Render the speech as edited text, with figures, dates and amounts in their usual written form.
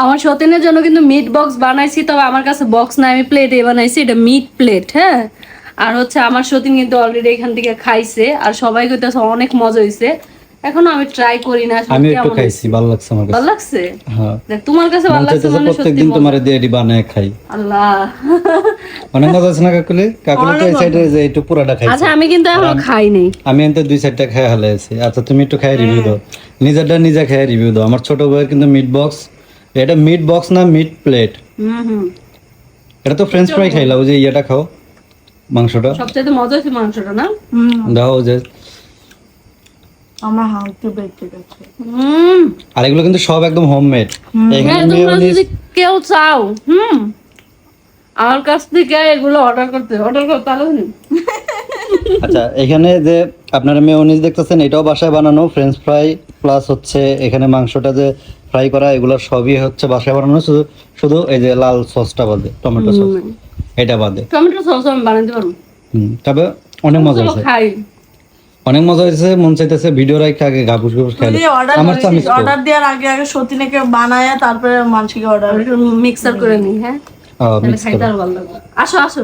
আমার সতীনের জন্য কিন্তু মিট বক্স বানাইছি, তবে আমার কাছে বক্স না, আমি প্লেটে বানাইছি, এটা মিট প্লেট। হ্যাঁ, আর হচ্ছে আমার সতীন কিন্তু অলরেডি এখান থেকে খাইছে, আর সবাই কইতাছে অনেক মজা হইছে। এখনো আমি ট্রাই করি না, আমি একটু খাইছি, ভালো লাগছে আমার কাছে। ভালো লাগছে? হ্যাঁ, দেখ তোমার কাছে ভালো লাগছে মানে সত্যি প্রত্যেকদিন তোমারে দিয়ে এডি বানায় খাই। আল্লাহ, অনেক মজা আছে না কাকুলি? কাকুলি তো এই সাইডে যে একটু পুরাটা খাইছে। আচ্ছা আমি কিন্তু এখনো খাইনি। আমি এনতে 2-4টা খেয়ে হালাইছি। আচ্ছা তুমি একটু খাই রিভিউ দাও, নিজেরটা নিজে খেয়ে রিভিউ দাও। আমার ছোট ভাইয়ের কিন্তু মিট বক্স, এটা মিট বক্স না মিট প্লেট। হুম, এটা তো ফ্রেঞ্চ ফ্রাই খাইলা, ওই যে ইয়েটা খাও, মাংসটা সবচেয়ে মজা হচ্ছে মাংসটা না? দাও যে। আমার হাতে বেঁচে গেছে। আর এগুলো কিন্তু সব একদম হোমমেড। হ্যাঁ, তোমরা যদি কেউ চাও আমার কাছ থেকে এগুলো অর্ডার করতে পারো। আচ্ছা, এখানে যে আপনারা মেয়োনিজ দেখতেছেন, এটাও বাসায় বানানো ফ্রেঞ্চ ফ্রাই, প্লাস হচ্ছে এখানে মাংসটা যে ফ্রাই করা, এগুলো সবই হচ্ছে বাসায় বানানো। শুধু শুধু এই যে লাল সসটা বাদে, টমেটো সস এটা বাদে। টমেটো সস আমি বানাতে পারবো। তবে অনেক মজা হয়েছে, খাই অনেক মজা হয়েছে। মন চাইতেছে ভিডিও রাখতে আগে গাপুস গাপুস খাই। অর্ডার দেওয়ার আগে সতীনেকে বানায় তারপরে মানসিকে অর্ডার মিক্সার করে নিই। হ্যাঁ, খাইতে আর ভালো লাগবে। আসো আসো।